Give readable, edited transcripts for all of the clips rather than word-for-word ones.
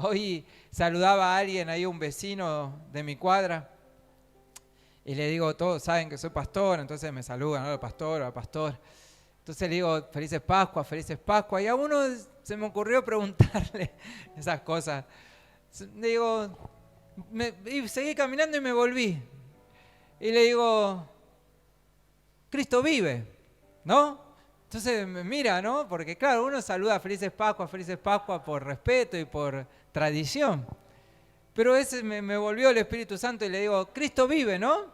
Hoy saludaba a alguien ahí, un vecino de mi cuadra, y le digo, todos saben que soy pastor, entonces me saludan, hola pastor, hola pastor. Entonces le digo, felices Pascua, y a uno se me ocurrió preguntarle esas cosas. Le digo, y seguí caminando y me volví. Y le digo, Cristo vive, ¿no? Entonces me mira, ¿no? Porque claro, uno saluda felices Pascua por respeto y por tradición. Pero ese me volvió el Espíritu Santo y le digo, Cristo vive, ¿no?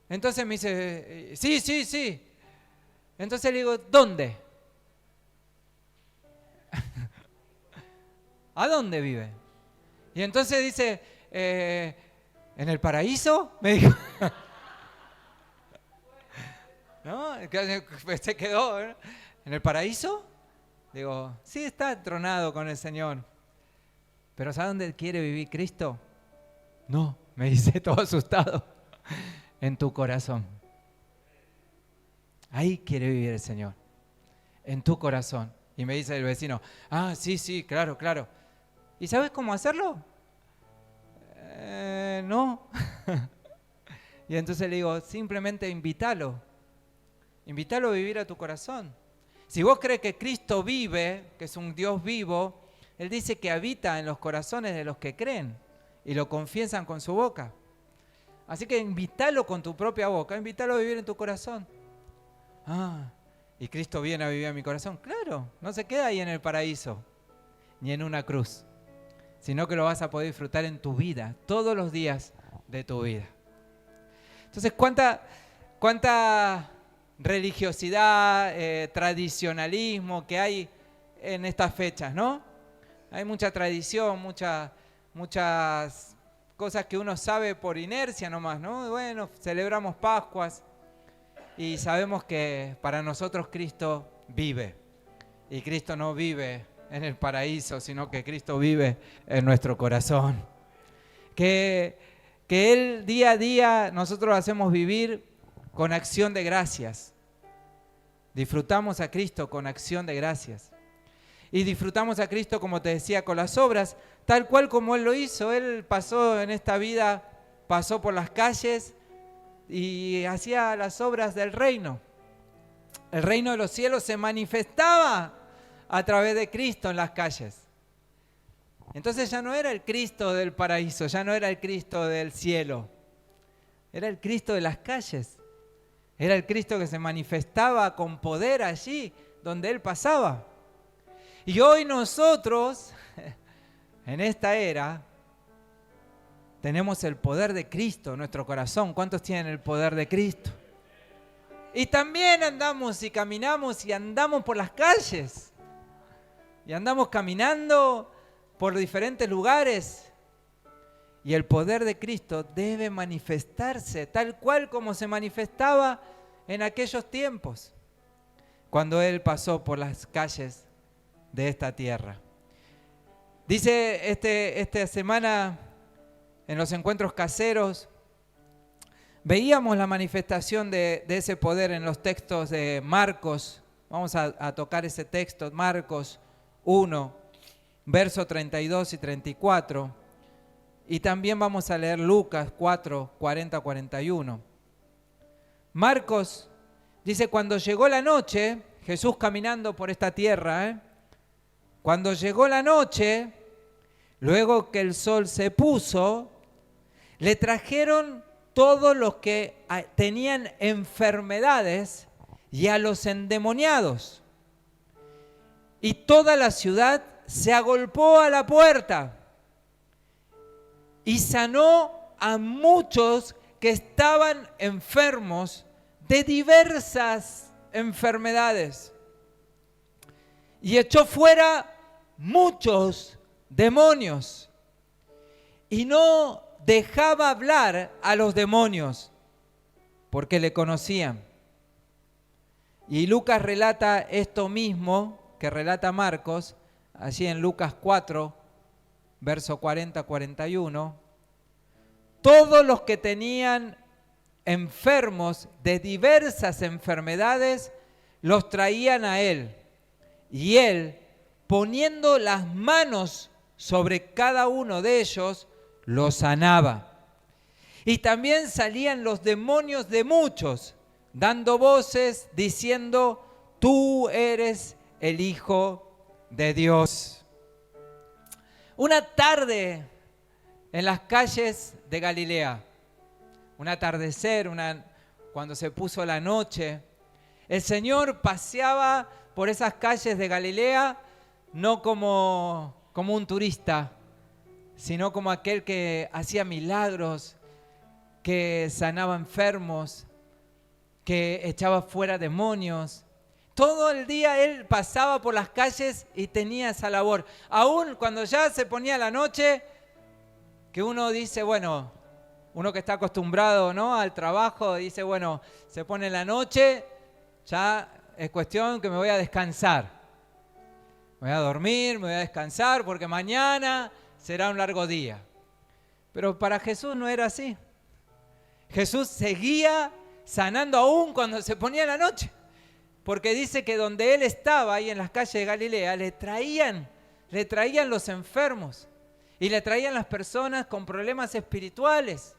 Entonces me dice, sí. Entonces le digo, ¿dónde? ¿A dónde vive? Y entonces dice, ¿en el paraíso? Me dijo. ¿No? Se quedó, ¿no? ¿En el paraíso? Digo, sí, está entronado con el Señor. ¿Pero ¿sabe dónde quiere vivir Cristo? No, me dice todo asustado. En tu corazón. Ahí quiere vivir el Señor. En tu corazón. Y me dice el vecino, sí, claro. ¿Y sabes cómo hacerlo? No. Y entonces le digo, simplemente invítalo. Invítalo a vivir a tu corazón. Si vos crees que Cristo vive, que es un Dios vivo, Él dice que habita en los corazones de los que creen y lo confiesan con su boca. Así que invítalo con tu propia boca, invítalo a vivir en tu corazón. ¿Y Cristo viene a vivir en mi corazón? Claro, no se queda ahí en el paraíso, ni en una cruz, sino que lo vas a poder disfrutar en tu vida, todos los días de tu vida. Entonces, ¿cuánta religiosidad, tradicionalismo que hay en estas fechas, ¿no? Hay mucha tradición, muchas cosas que uno sabe por inercia nomás, ¿no? Bueno, celebramos Pascuas y sabemos que para nosotros Cristo vive. Y Cristo no vive en el paraíso, sino que Cristo vive en nuestro corazón. Que Él día a día nosotros lo hacemos vivir con acción de gracias. Disfrutamos a Cristo con acción de gracias. Y disfrutamos a Cristo, como te decía, con las obras, tal cual como Él lo hizo. Él pasó en esta vida, pasó por las calles y hacía las obras del reino. El reino de los cielos se manifestaba a través de Cristo en las calles. Entonces ya no era el Cristo del paraíso, ya no era el Cristo del cielo. Era el Cristo de las calles. Era el Cristo que se manifestaba con poder allí donde Él pasaba. Y hoy nosotros, en esta era, tenemos el poder de Cristo en nuestro corazón. ¿Cuántos tienen el poder de Cristo? Y también andamos y caminamos y andamos por las calles. Y andamos caminando por diferentes lugares. Y el poder de Cristo debe manifestarse tal cual como se manifestaba en aquellos tiempos, cuando Él pasó por las calles de esta tierra. Dice esta semana en los encuentros caseros, veíamos la manifestación de ese poder en los textos de Marcos. Vamos a tocar ese texto, Marcos 1, versos 32 y 34. Y también vamos a leer Lucas 4, 40-41. Marcos dice, cuando llegó la noche, Jesús caminando por esta tierra, cuando llegó la noche, luego que el sol se puso, le trajeron todos los que tenían enfermedades y a los endemoniados. Y toda la ciudad se agolpó a la puerta y sanó a muchos que estaban enfermos de diversas enfermedades. Y echó fuera muchos demonios. Y no dejaba hablar a los demonios porque le conocían. Y Lucas relata esto mismo que relata Marcos, allí en Lucas 4, verso 40-41. Todos los que tenían enfermos de diversas enfermedades los traían a Él. Y Él, poniendo las manos sobre cada uno de ellos los sanaba. Y también salían los demonios de muchos, dando voces, diciendo: tú eres el Hijo de Dios. Una tarde en las calles de Galilea, un atardecer, cuando se puso la noche, el Señor paseaba por esas calles de Galilea no como un turista, sino como aquel que hacía milagros, que sanaba enfermos, que echaba fuera demonios. Todo el día Él pasaba por las calles y tenía esa labor. Aún cuando ya se ponía la noche, que uno dice, bueno, uno que está acostumbrado, ¿no?, al trabajo, dice, bueno, se pone la noche, ya es cuestión que me voy a descansar. Me voy a dormir, me voy a descansar, porque mañana será un largo día. Pero para Jesús no era así. Jesús seguía sanando aún cuando se ponía la noche. Porque dice que donde Él estaba, ahí en las calles de Galilea, le traían los enfermos y le traían las personas con problemas espirituales.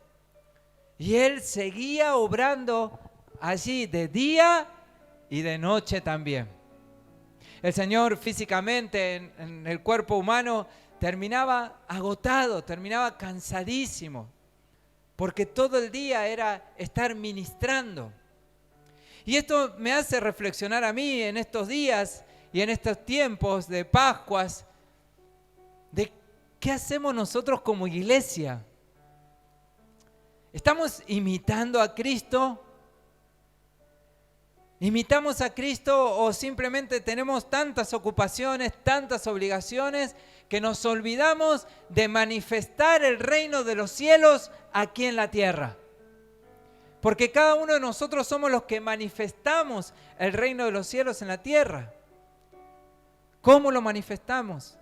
Y Él seguía obrando allí de día y de noche también. El Señor físicamente en el cuerpo humano terminaba agotado, terminaba cansadísimo, porque todo el día era estar ministrando. Y esto me hace reflexionar a mí en estos días y en estos tiempos de Pascuas, de qué hacemos nosotros como iglesia. ¿Estamos imitando a Cristo? ¿Imitamos a Cristo o simplemente tenemos tantas ocupaciones, tantas obligaciones, que nos olvidamos de manifestar el reino de los cielos aquí en la tierra? Porque cada uno de nosotros somos los que manifestamos el reino de los cielos en la tierra. ¿Cómo lo manifestamos?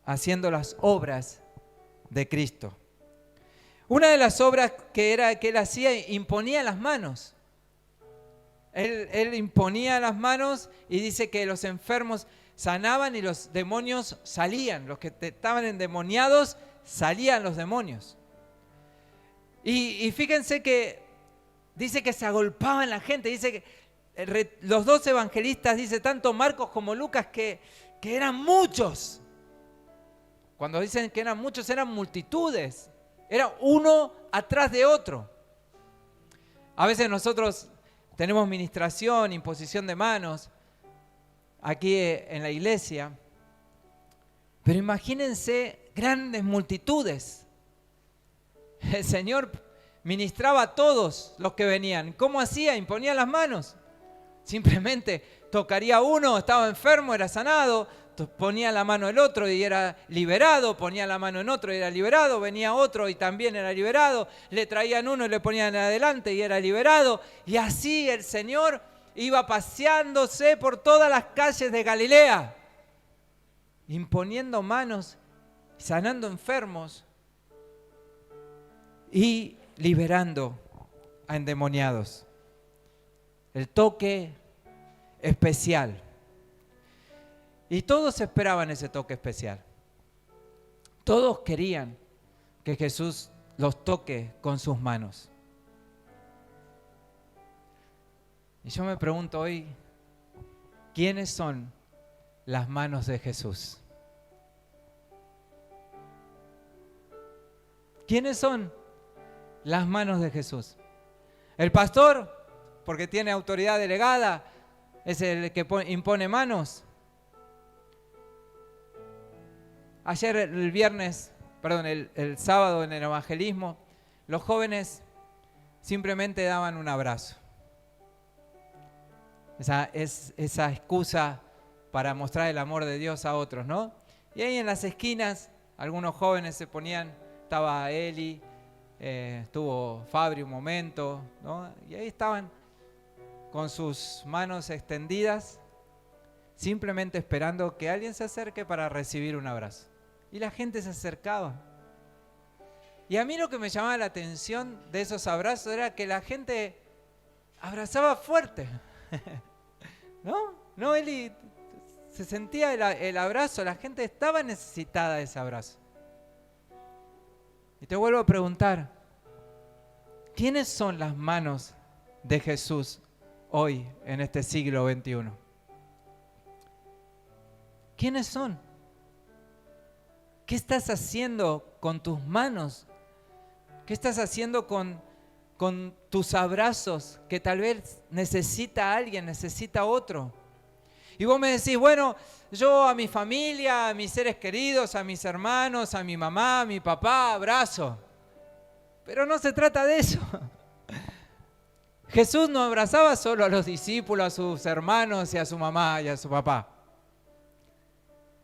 Haciendo las obras de Cristo. Una de las obras que Él hacía, imponía las manos. Él imponía las manos y dice que los enfermos sanaban y los demonios salían. Los que estaban endemoniados, salían los demonios. Y fíjense que dice que se agolpaban la gente. Dice que los dos evangelistas, dice tanto Marcos como Lucas, que eran muchos. Cuando dicen que eran muchos, eran multitudes. Era uno atrás de otro. A veces nosotros tenemos ministración, imposición de manos aquí en la iglesia. Pero imagínense grandes multitudes. El Señor ministraba a todos los que venían. ¿Cómo hacía? Imponía las manos. Simplemente tocaría a uno, estaba enfermo, era sanado. Ponía la mano el otro y era liberado. Ponía la mano en otro y era liberado. Venía otro y también era liberado. Le traían uno y le ponían adelante y era liberado. Y así el Señor iba paseándose por todas las calles de Galilea, imponiendo manos, sanando enfermos y liberando a endemoniados. El toque especial. Y todos esperaban ese toque especial. Todos querían que Jesús los toque con sus manos. Y yo me pregunto hoy, ¿quiénes son las manos de Jesús? ¿Quiénes son las manos de Jesús? El pastor, porque tiene autoridad delegada, es el que impone manos. Ayer el sábado en el evangelismo, los jóvenes simplemente daban un abrazo. Esa excusa para mostrar el amor de Dios a otros, ¿no? Y ahí en las esquinas, algunos jóvenes se ponían, estaba Eli, estuvo Fabri un momento, ¿no? Y ahí estaban con sus manos extendidas, simplemente esperando que alguien se acerque para recibir un abrazo. Y la gente se acercaba. Y a mí lo que me llamaba la atención de esos abrazos era que la gente abrazaba fuerte. ¿No? No, Eli, se sentía el abrazo, la gente estaba necesitada de ese abrazo. Y te vuelvo a preguntar, ¿quiénes son las manos de Jesús hoy en este siglo XXI? ¿Quiénes son? ¿Qué estás haciendo con tus manos? ¿Qué estás haciendo con tus abrazos que tal vez necesita alguien, necesita otro? Y vos me decís, bueno, yo a mi familia, a mis seres queridos, a mis hermanos, a mi mamá, a mi papá, abrazo. Pero no se trata de eso. Jesús no abrazaba solo a los discípulos, a sus hermanos y a su mamá y a su papá.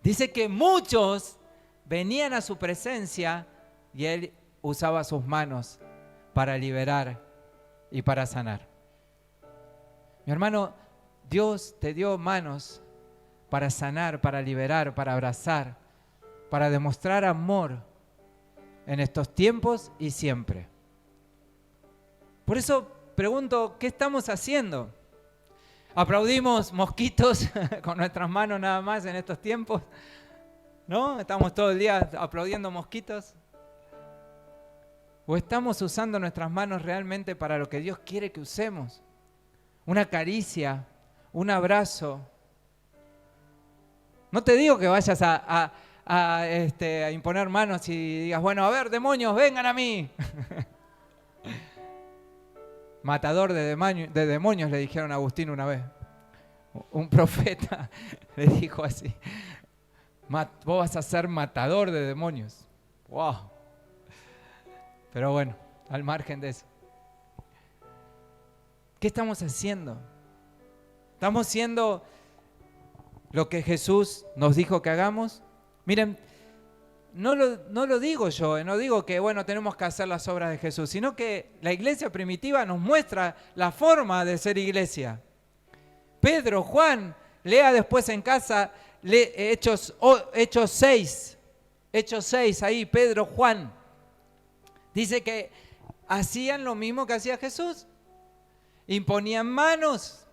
Dice que muchos venían a su presencia y Él usaba sus manos para liberar y para sanar. Mi hermano, Dios te dio manos para sanar, para liberar, para abrazar, para demostrar amor en estos tiempos y siempre. Por eso pregunto, ¿qué estamos haciendo? ¿Aplaudimos mosquitos con nuestras manos nada más en estos tiempos? ¿No? ¿Estamos todo el día aplaudiendo mosquitos? ¿O estamos usando nuestras manos realmente para lo que Dios quiere que usemos? Una caricia, un abrazo. No te digo que vayas a imponer manos y digas, bueno, a ver, demonios, vengan a mí. Matador de demonios, le dijeron a Agustín una vez. Un profeta le dijo así, vos vas a ser matador de demonios. ¡Wow! Pero bueno, al margen de eso. ¿Qué estamos haciendo? ¿Estamos haciendo lo que Jesús nos dijo que hagamos? Miren, no lo digo yo, no digo que bueno, tenemos que hacer las obras de Jesús, sino que la iglesia primitiva nos muestra la forma de ser iglesia. Pedro, Juan, lea después en casa Hechos 6, ahí Pedro, Juan. Dice que hacían lo mismo que hacía Jesús. Imponían manos,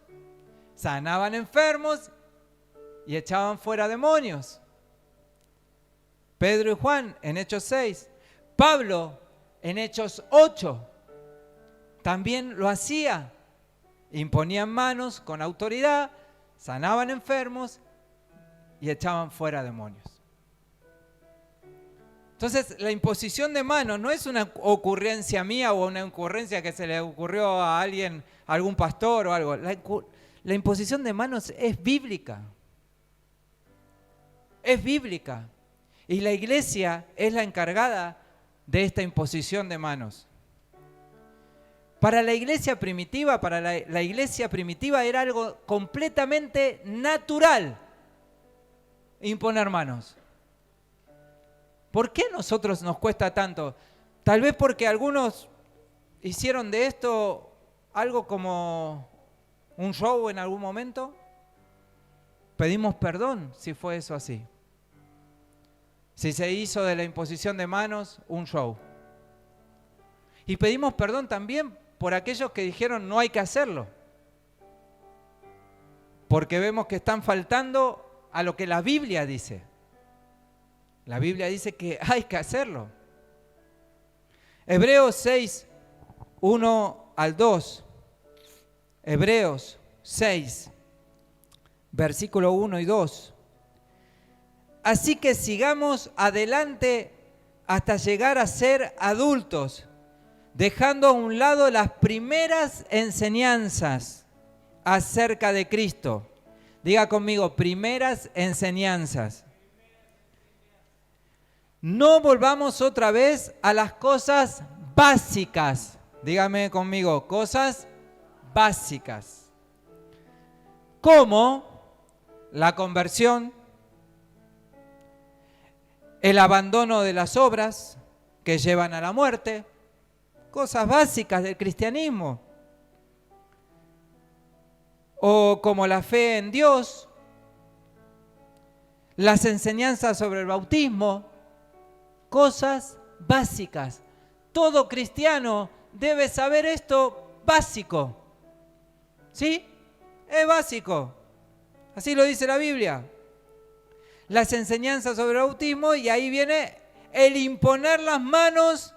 sanaban enfermos y echaban fuera demonios. Pedro y Juan en Hechos 6. Pablo en Hechos 8 también lo hacía. Imponían manos con autoridad, sanaban enfermos y echaban fuera demonios. Entonces, la imposición de manos no es una ocurrencia mía o una ocurrencia que se le ocurrió a alguien, a algún pastor o algo. La imposición de manos es bíblica. Es bíblica. Y la iglesia es la encargada de esta imposición de manos. Para la iglesia primitiva, era algo completamente natural imponer manos. ¿Por qué a nosotros nos cuesta tanto? Tal vez porque algunos hicieron de esto algo como un show en algún momento. Pedimos perdón si fue eso así. Si se hizo de la imposición de manos un show. Y pedimos perdón también por aquellos que dijeron no hay que hacerlo. Porque vemos que están faltando a lo que la Biblia dice. La Biblia dice que hay que hacerlo. Hebreos 6, 1 al 2. Hebreos 6, versículo 1 y 2. Así que sigamos adelante hasta llegar a ser adultos, dejando a un lado las primeras enseñanzas acerca de Cristo. Diga conmigo, primeras enseñanzas. No volvamos otra vez a las cosas básicas. Dígame conmigo, cosas básicas. Como la conversión, el abandono de las obras que llevan a la muerte, cosas básicas del cristianismo. O como la fe en Dios, las enseñanzas sobre el bautismo, cosas básicas. Todo cristiano debe saber esto básico. ¿Sí? Es básico. Así lo dice la Biblia. las enseñanzas sobre el bautismo y ahí viene el imponer las manos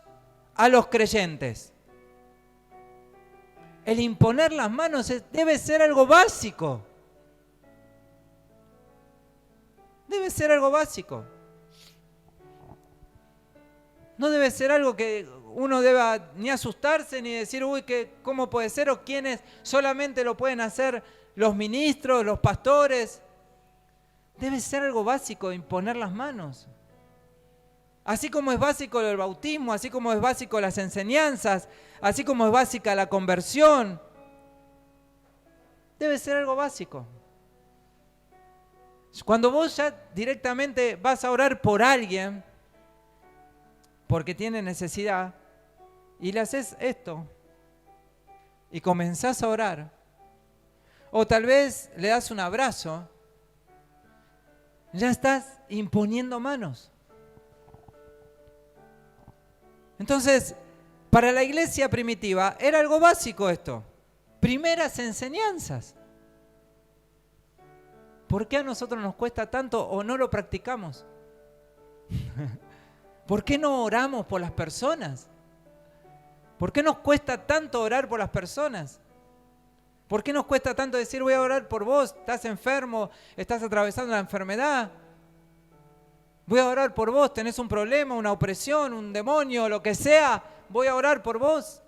a los creyentes. El imponer las manos debe ser algo básico. Debe ser algo básico. No debe ser algo que uno deba ni asustarse ni decir, uy, ¿cómo puede ser? O quiénes solamente lo pueden hacer los ministros, los pastores. Debe ser algo básico, imponer las manos. Así como es básico el bautismo, así como es básico las enseñanzas, así como es básica la conversión, debe ser algo básico. Cuando vos ya directamente vas a orar por alguien, porque tiene necesidad, y le haces esto, y comenzás a orar, o tal vez le das un abrazo, ya estás imponiendo manos. Entonces, para la iglesia primitiva era algo básico esto. Primeras enseñanzas. ¿Por qué a nosotros nos cuesta tanto o no lo practicamos? ¿Por qué no oramos por las personas? ¿Por qué nos cuesta tanto orar por las personas? ¿Por qué nos cuesta tanto decir voy a orar por vos? ¿Estás enfermo? ¿Estás atravesando la enfermedad? Voy a orar por vos, tenés un problema, una opresión, un demonio, lo que sea, voy a orar por vos.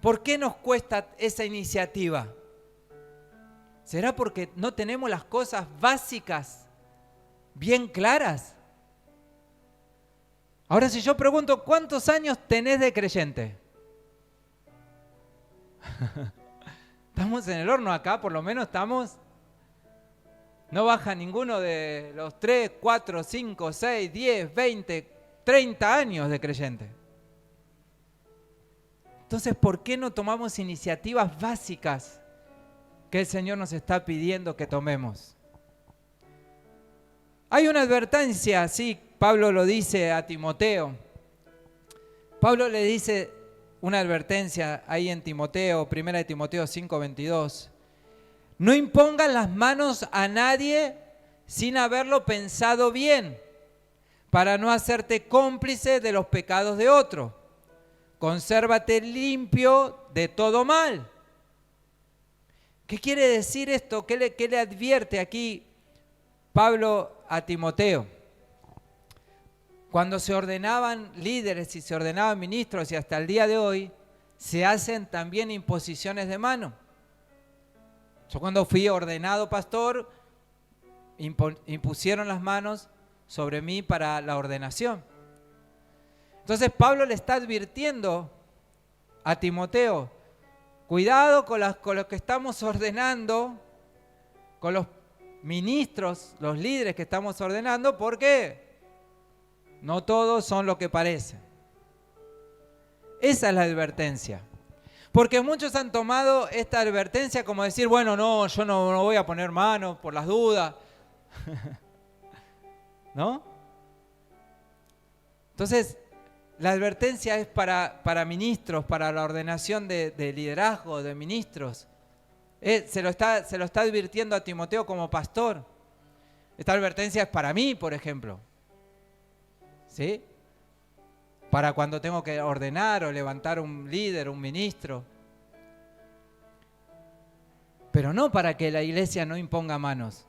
¿Por qué nos cuesta esa iniciativa? ¿Será porque no tenemos las cosas básicas bien claras? Ahora, si yo pregunto, ¿cuántos años tenés de creyente? Estamos en el horno acá, por lo menos estamos... No baja ninguno de los 3, 4, 5, 6, 10, 20, 30 años de creyente. Entonces, ¿por qué no tomamos iniciativas básicas que el Señor nos está pidiendo que tomemos? Hay una advertencia, sí, Pablo lo dice a Timoteo. Pablo le dice una advertencia ahí en Timoteo, 1 Timoteo 5:22. No impongan las manos a nadie sin haberlo pensado bien, para no hacerte cómplice de los pecados de otro. Consérvate limpio de todo mal. ¿Qué quiere decir esto? ¿Qué le advierte aquí Pablo a Timoteo? Cuando se ordenaban líderes y se ordenaban ministros y hasta el día de hoy, se hacen también imposiciones de mano. Yo cuando fui ordenado pastor, impusieron las manos sobre mí para la ordenación. Entonces Pablo le está advirtiendo a Timoteo, cuidado con los que estamos ordenando, con los ministros, los líderes que estamos ordenando, porque no todos son lo que parecen. Esa es la advertencia. Porque muchos han tomado esta advertencia como decir, bueno, no, yo no voy a poner mano por las dudas. ¿No? Entonces, la advertencia es para ministros, para la ordenación de liderazgo, de ministros. Se lo está advirtiendo a Timoteo como pastor. Esta advertencia es para mí, por ejemplo. ¿Sí? Para cuando tengo que ordenar o levantar un líder, un ministro. Pero no para que la iglesia no imponga manos.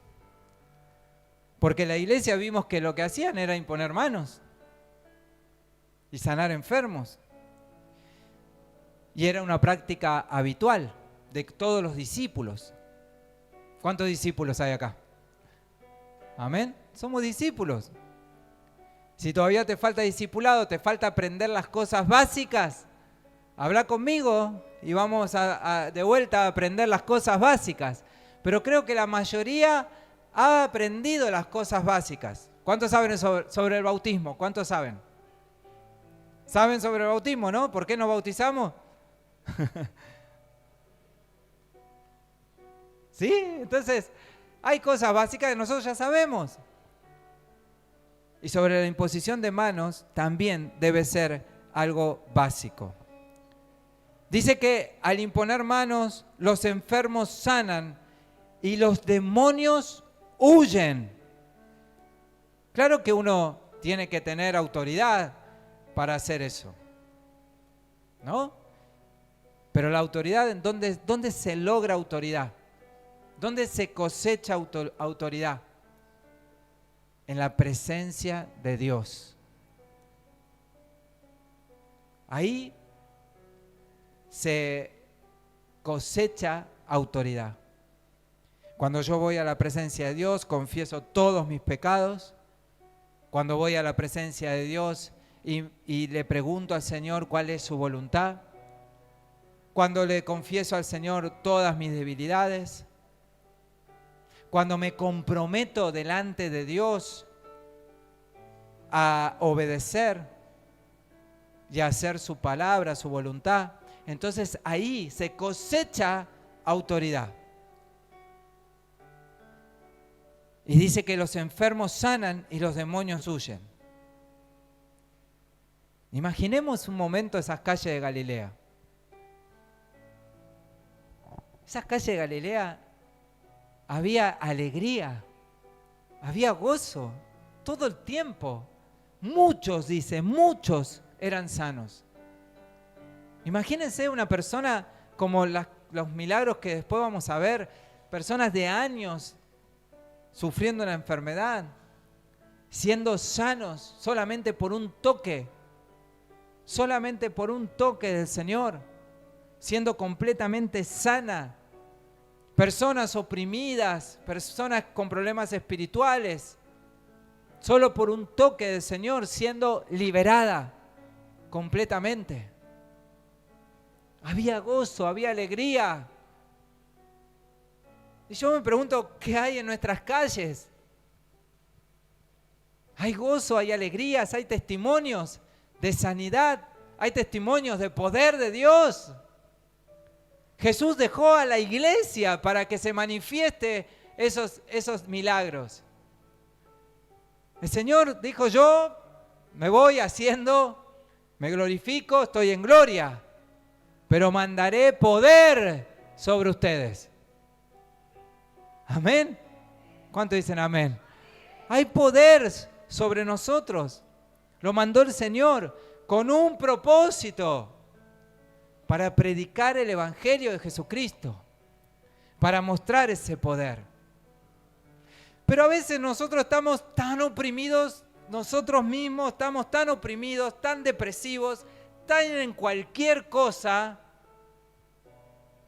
Porque la iglesia vimos que lo que hacían era imponer manos y sanar enfermos. Y era una práctica habitual de todos los discípulos. ¿Cuántos discípulos hay acá? Amén. Somos discípulos. Si todavía te falta discipulado, te falta aprender las cosas básicas, habla conmigo y vamos de vuelta a aprender las cosas básicas. Pero creo que la mayoría ha aprendido las cosas básicas. ¿Cuántos saben sobre el bautismo? ¿Cuántos saben? ¿Saben sobre el bautismo, no? ¿Por qué nos bautizamos? ¿Sí? Entonces, hay cosas básicas que nosotros ya sabemos. Y sobre la imposición de manos también debe ser algo básico. Dice que al imponer manos, los enfermos sanan y los demonios huyen. Claro que uno tiene que tener autoridad para hacer eso, ¿no? Pero la autoridad, ¿dónde se logra autoridad? ¿Dónde se cosecha autoridad? En la presencia de Dios. Ahí se cosecha autoridad. Cuando yo voy a la presencia de Dios, confieso todos mis pecados. Cuando voy a la presencia de Dios y le pregunto al Señor cuál es su voluntad. Cuando le confieso al Señor todas mis debilidades. Cuando me comprometo delante de Dios a obedecer y a hacer su palabra, su voluntad, entonces ahí se cosecha autoridad. Y dice que los enfermos sanan y los demonios huyen. Imaginemos un momento esas calles de Galilea. Esas calles de Galilea había alegría, había gozo todo el tiempo. Muchos eran sanos. Imagínense una persona como los milagros que después vamos a ver, personas de años sufriendo una enfermedad, siendo sanos solamente por un toque del Señor, siendo completamente sana. Personas oprimidas, personas con problemas espirituales, solo por un toque del Señor siendo liberada completamente. Había gozo, había alegría. Y yo me pregunto, ¿qué hay en nuestras calles? Hay gozo, hay alegrías, hay testimonios de sanidad, hay testimonios de poder de Dios. Jesús dejó a la iglesia para que se manifieste esos milagros. El Señor dijo, yo me voy haciendo, me glorifico, estoy en gloria, pero mandaré poder sobre ustedes. Amén. ¿Cuántos dicen amén? Hay poder sobre nosotros. Lo mandó el Señor con un propósito. Para predicar el Evangelio de Jesucristo. Para mostrar ese poder. Pero a veces nosotros estamos tan oprimidos, nosotros mismos estamos tan oprimidos, tan depresivos, tan en cualquier cosa,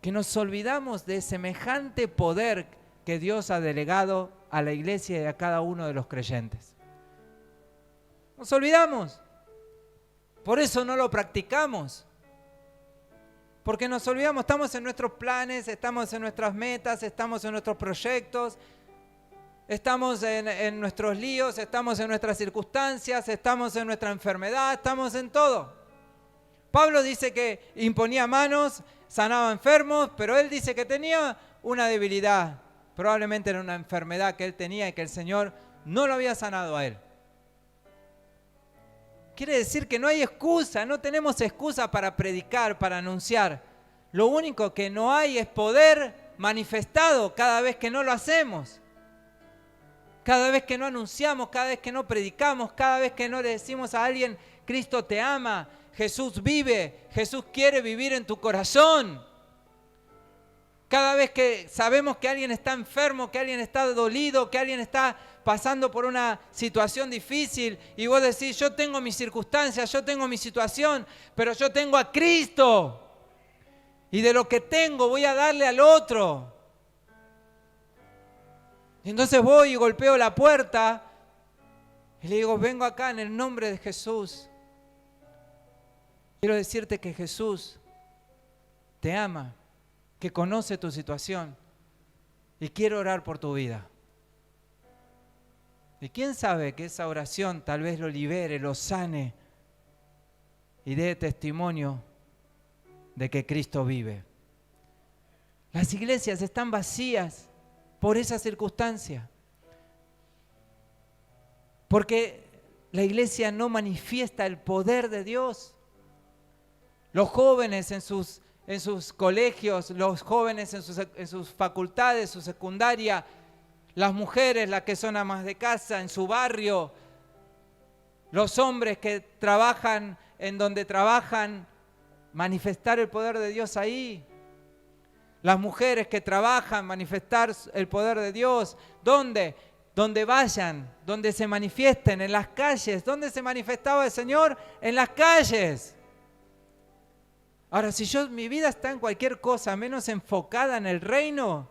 que nos olvidamos de semejante poder que Dios ha delegado a la iglesia y a cada uno de los creyentes. Nos olvidamos. Por eso no lo practicamos. Porque nos olvidamos, estamos en nuestros planes, estamos en nuestras metas, estamos en nuestros proyectos, estamos en nuestros líos, estamos en nuestras circunstancias, estamos en nuestra enfermedad, estamos en todo. Pablo dice que imponía manos, sanaba enfermos, pero él dice que tenía una debilidad. Probablemente era una enfermedad que él tenía y que el Señor no lo había sanado a él. Quiere decir que no hay excusa, no tenemos excusa para predicar, para anunciar. Lo único que no hay es poder manifestado cada vez que no lo hacemos. Cada vez que no anunciamos, cada vez que no predicamos, cada vez que no le decimos a alguien, Cristo te ama, Jesús vive, Jesús quiere vivir en tu corazón. Cada vez que sabemos que alguien está enfermo, que alguien está dolido, que alguien está pasando por una situación difícil y vos decís, yo tengo mis circunstancias, yo tengo mi situación, pero yo tengo a Cristo y de lo que tengo voy a darle al otro. Y entonces voy y golpeo la puerta y le digo, vengo acá en el nombre de Jesús. Quiero decirte que Jesús te ama, que conoce tu situación y quiere orar por tu vida. Y quién sabe que esa oración tal vez lo libere, lo sane y dé testimonio de que Cristo vive. Las iglesias están vacías por esa circunstancia. Porque la iglesia no manifiesta el poder de Dios. Los jóvenes en sus colegios, los jóvenes en sus facultades, su secundaria, las mujeres, las que son amas de casa en su barrio, los hombres que trabajan en donde trabajan, manifestar el poder de Dios ahí. Las mujeres que trabajan, manifestar el poder de Dios. ¿Dónde? Donde vayan, donde se manifiesten, en las calles. ¿Dónde se manifestaba el Señor? En las calles. Ahora, si mi vida está en cualquier cosa menos enfocada en el reino,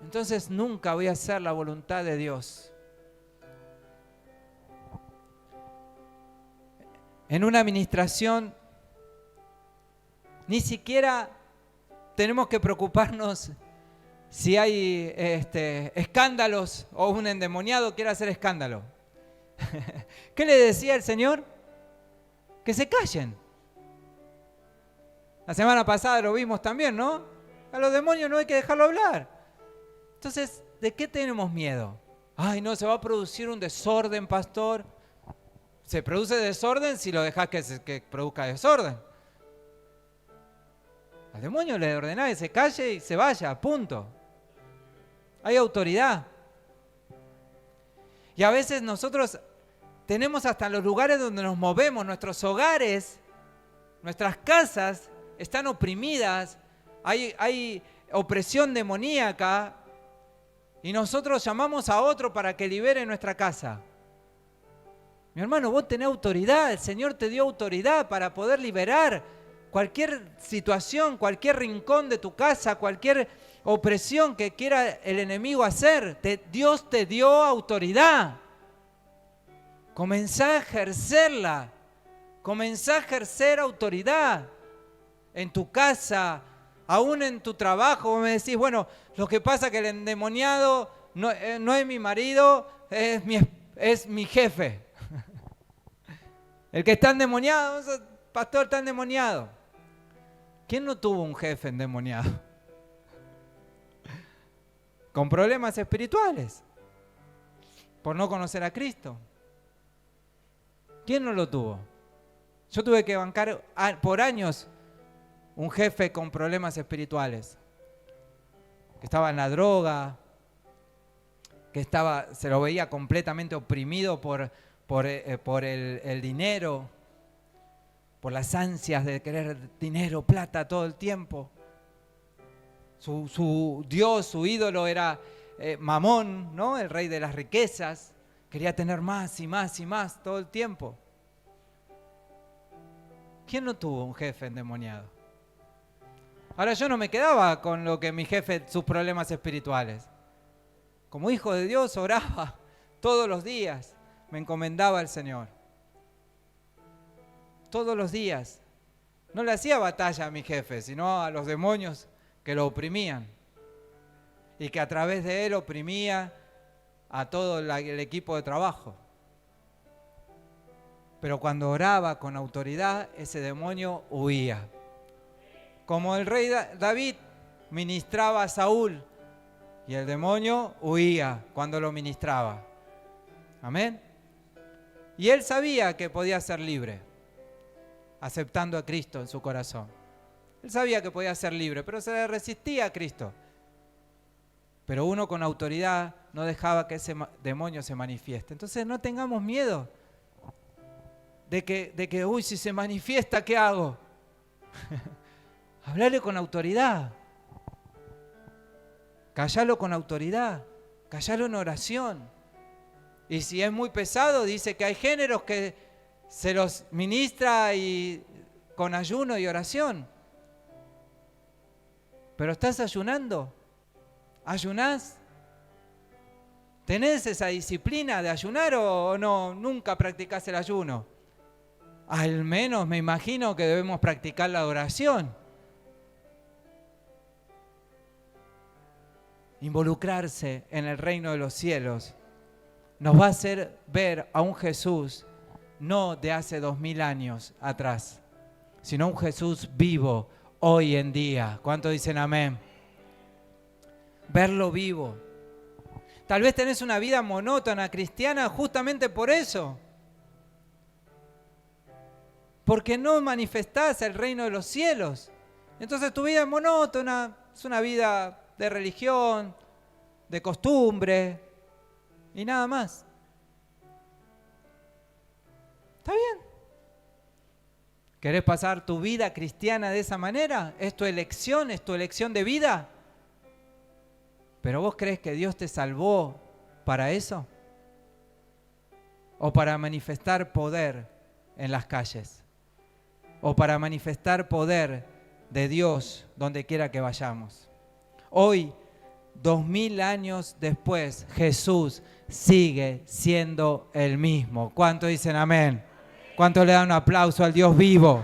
entonces nunca voy a hacer la voluntad de Dios. En una administración, ni siquiera tenemos que preocuparnos si hay escándalos o un endemoniado quiere hacer escándalo. ¿Qué le decía el Señor? Que se callen. La semana pasada lo vimos también, ¿no? A los demonios no hay que dejarlo hablar. Entonces, ¿de qué tenemos miedo? Ay, no, se va a producir un desorden, pastor. Se produce desorden si lo dejas que produzca desorden. Al demonio le ordenás que se calle y se vaya, punto. Hay autoridad. Y a veces nosotros tenemos hasta los lugares donde nos movemos, nuestros hogares, nuestras casas están oprimidas, hay opresión demoníaca y nosotros llamamos a otro para que libere nuestra casa. Mi hermano, vos tenés autoridad, el Señor te dio autoridad para poder liberar cualquier situación, cualquier rincón de tu casa, cualquier opresión que quiera el enemigo hacer. Dios te dio autoridad. Comenzá a ejercerla. Comenzá a ejercer autoridad en tu casa, aún en tu trabajo. Vos me decís, bueno, lo que pasa es que el endemoniado no es mi marido, es mi jefe. El que está endemoniado, pastor, está endemoniado. ¿Quién no tuvo un jefe endemoniado? Con problemas espirituales, por no conocer a Cristo. ¿Quién no lo tuvo? Yo tuve que bancar por años un jefe con problemas espirituales, que estaba en la droga, que se lo veía completamente oprimido por el dinero, por las ansias de querer dinero, plata todo el tiempo. Su Dios, su ídolo era Mamón, ¿no? El rey de las riquezas. Quería tener más y más y más todo el tiempo. ¿Quién no tuvo un jefe endemoniado? Ahora, yo no me quedaba con lo que mi jefe, sus problemas espirituales. Como hijo de Dios oraba todos los días, me encomendaba al Señor. Todos los días. No le hacía batalla a mi jefe, sino a los demonios que lo oprimían. Y que a través de él oprimía a todo el equipo de trabajo. Pero cuando oraba con autoridad, ese demonio huía. Como el rey David ministraba a Saúl y el demonio huía cuando lo ministraba. Amén. Y él sabía que podía ser libre, aceptando a Cristo en su corazón. Él sabía que podía ser libre, pero se le resistía a Cristo. Pero uno con autoridad no dejaba que ese demonio se manifieste. Entonces no tengamos miedo de que uy, si se manifiesta, ¿qué hago? Hablale con autoridad. Callalo con autoridad. Callalo en oración. Y si es muy pesado, dice que hay géneros que se los ministra con ayuno y oración. Pero ¿estás ayunando? ¿Ayunás? ¿Tenés esa disciplina de ayunar o no? Nunca practicás el ayuno. Al menos me imagino que debemos practicar la oración. Involucrarse en el reino de los cielos nos va a hacer ver a un Jesús no de hace 2000 años atrás, sino un Jesús vivo hoy en día. ¿Cuántos dicen amén? Verlo vivo. Tal vez tenés una vida monótona cristiana justamente por eso. Porque no manifestás el reino de los cielos. Entonces tu vida es monótona, es una vida de religión, de costumbre y nada más. Está bien. ¿Querés pasar tu vida cristiana de esa manera? ¿Es tu elección de vida? ¿Pero vos crees que Dios te salvó para eso? ¿O para manifestar poder en las calles? ¿O para manifestar poder de Dios donde quiera que vayamos? Hoy, 2000 años después, Jesús sigue siendo el mismo. ¿Cuántos dicen amén? ¿Cuántos le dan un aplauso al Dios vivo?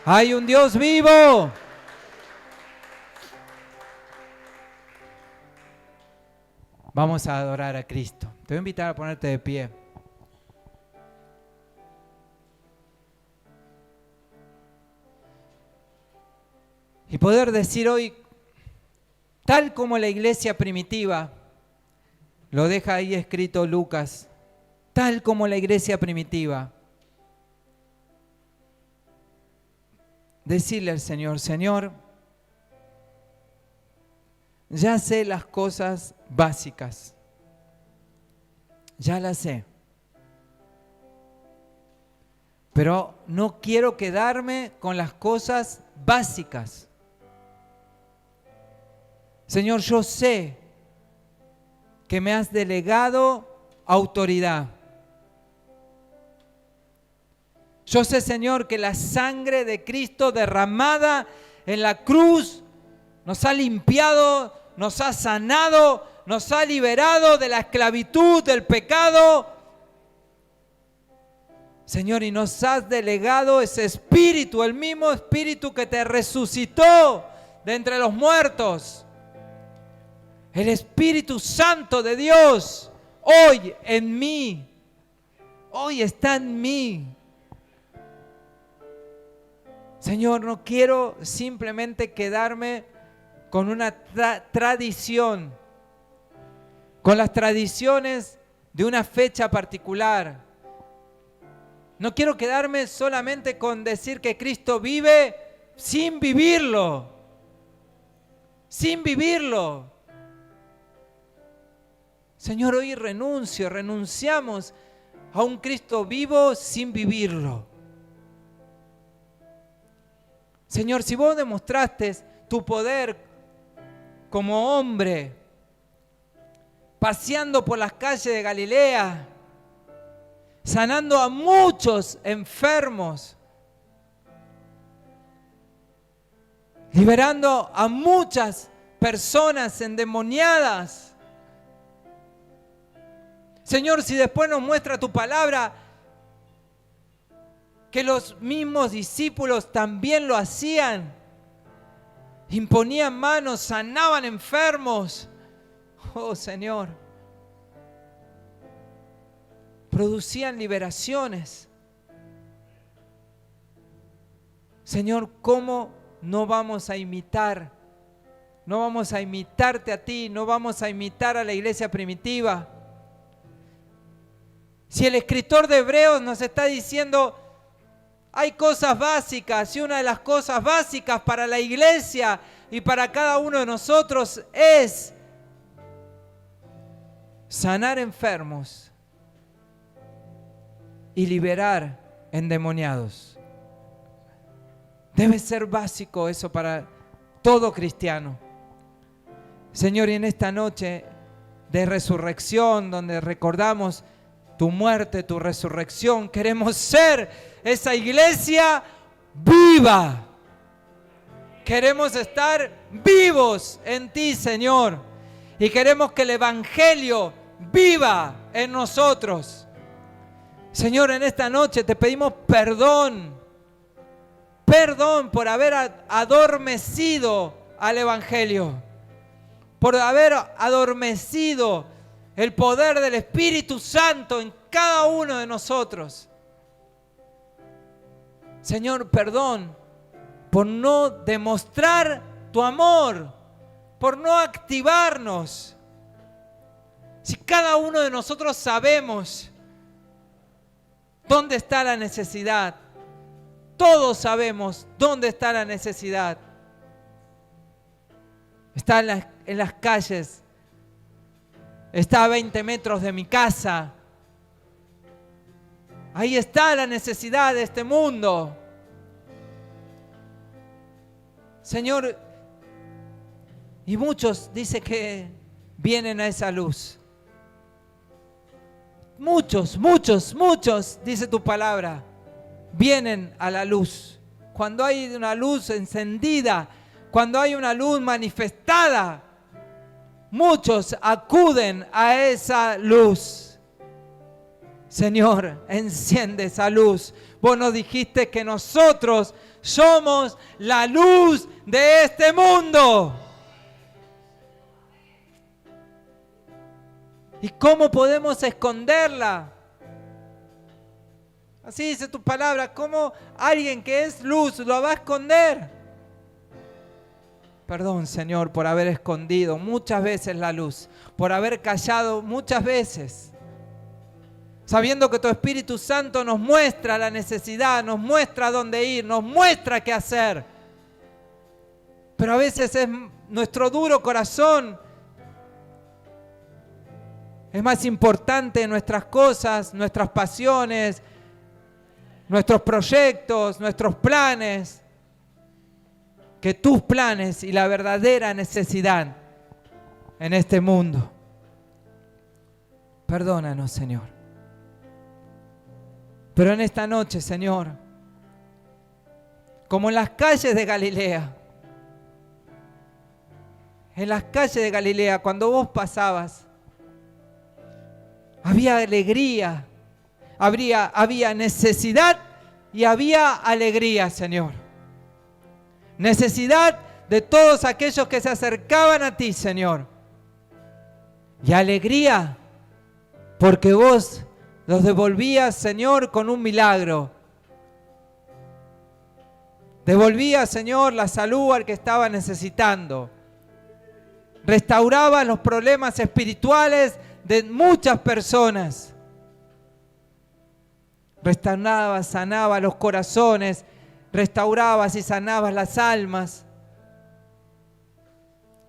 ¡Hay un Dios vivo! Vamos a adorar a Cristo. Te voy a invitar a ponerte de pie. Y poder decir hoy, tal como la iglesia primitiva, lo deja ahí escrito Lucas, tal como la iglesia primitiva, decirle al Señor, Señor, ya sé las cosas básicas, ya las sé, pero no quiero quedarme con las cosas básicas. Señor, yo sé que me has delegado autoridad. Yo sé, Señor, que la sangre de Cristo derramada en la cruz nos ha limpiado, nos ha sanado, nos ha liberado de la esclavitud, del pecado. Señor, y nos has delegado ese espíritu, el mismo espíritu que te resucitó de entre los muertos. El Espíritu Santo de Dios hoy en mí, hoy está en mí. Señor, no quiero simplemente quedarme con una tradición, con las tradiciones de una fecha particular. No quiero quedarme solamente con decir que Cristo vive sin vivirlo, sin vivirlo. Señor, hoy renunciamos a un Cristo vivo sin vivirlo. Señor, si vos demostraste tu poder como hombre, paseando por las calles de Galilea, sanando a muchos enfermos, liberando a muchas personas endemoniadas. Señor, si después nos muestra tu palabra que los mismos discípulos también lo hacían, imponían manos, sanaban enfermos. Oh Señor, producían liberaciones. Señor, ¿cómo no vamos a imitar? No vamos a imitarte a ti, no vamos a imitar a la iglesia primitiva. Si el escritor de Hebreos nos está diciendo, hay cosas básicas, y una de las cosas básicas para la iglesia y para cada uno de nosotros es sanar enfermos y liberar endemoniados. Debe ser básico eso para todo cristiano. Señor, y en esta noche de resurrección, donde recordamos tu muerte, tu resurrección, queremos ser esa iglesia viva. Queremos estar vivos en ti, Señor. Y queremos que el Evangelio viva en nosotros. Señor, en esta noche te pedimos perdón. Perdón por haber adormecido al Evangelio. Por haber adormecido el poder del Espíritu Santo en cada uno de nosotros. Señor, perdón por no demostrar tu amor, por no activarnos. Si cada uno de nosotros sabemos dónde está la necesidad, todos sabemos dónde está la necesidad. Está en las calles está a 20 metros de mi casa. Ahí está la necesidad de este mundo. Señor, y muchos dice que vienen a esa luz. Muchos, dice tu palabra, vienen a la luz. Cuando hay una luz encendida, cuando hay una luz manifestada, muchos acuden a esa luz. Señor, enciende esa luz. Vos nos dijiste que nosotros somos la luz de este mundo. ¿Y cómo podemos esconderla? Así dice tu palabra. ¿Cómo alguien que es luz lo va a esconder? Perdón, Señor, por haber escondido muchas veces la luz, por haber callado muchas veces, sabiendo que tu Espíritu Santo nos muestra la necesidad, nos muestra dónde ir, nos muestra qué hacer. Pero a veces es nuestro duro corazón. Es más importante nuestras cosas, nuestras pasiones, nuestros proyectos, nuestros planes, que tus planes y la verdadera necesidad en este mundo. Perdónanos, Señor. Pero en esta noche, Señor, como en las calles de Galilea, cuando vos pasabas, había alegría, había necesidad y había alegría, Señor. Necesidad de todos aquellos que se acercaban a ti, Señor. Y alegría porque vos los devolvías, Señor, con un milagro. Devolvías, Señor, la salud al que estaba necesitando. Restaurabas los problemas espirituales de muchas personas. Restaurabas, sanabas los corazones, restaurabas y sanabas las almas.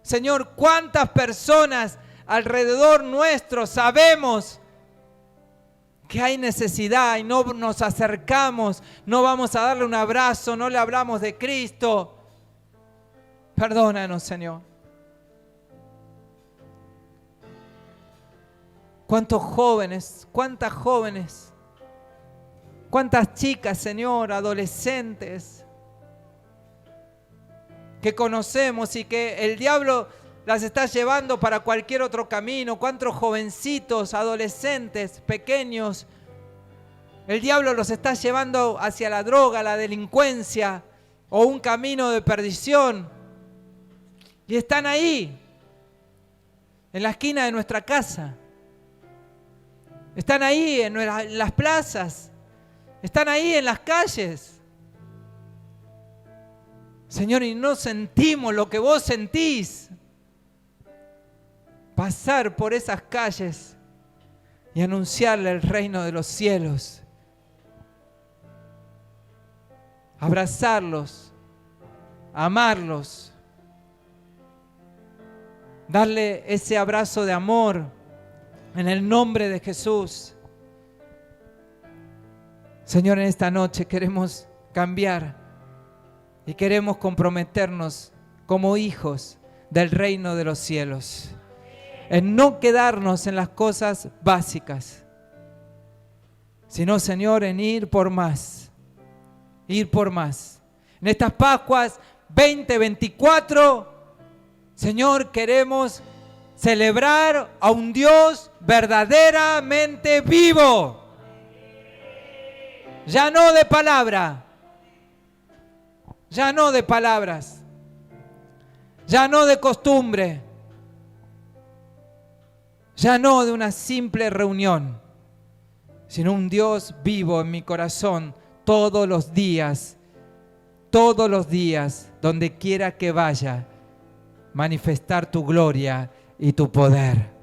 Señor, ¿cuántas personas alrededor nuestro sabemos que hay necesidad y no nos acercamos, no vamos a darle un abrazo, no le hablamos de Cristo? Perdónanos, Señor. ¿Cuántos jóvenes, cuántas jóvenes, cuántas chicas, Señor, adolescentes que conocemos y que el diablo las está llevando para cualquier otro camino? ¿Cuántos jovencitos, adolescentes, pequeños, el diablo los está llevando hacia la droga, la delincuencia o un camino de perdición? Y están ahí, en la esquina de nuestra casa. Están ahí en las plazas. Están ahí en las calles. Señor, y no sentimos lo que vos sentís. Pasar por esas calles y anunciarle el reino de los cielos. Abrazarlos, amarlos. Darle ese abrazo de amor. En el nombre de Jesús. Señor, en esta noche queremos cambiar y queremos comprometernos como hijos del reino de los cielos. En no quedarnos en las cosas básicas, sino, Señor, en ir por más. Ir por más. En estas Pascuas 2024, Señor, queremos celebrar a un Dios verdaderamente vivo. Ya no de palabra, ya no de palabras, ya no de costumbre, ya no de una simple reunión, sino un Dios vivo en mi corazón todos los días, donde quiera que vaya, manifestar tu gloria y tu poder.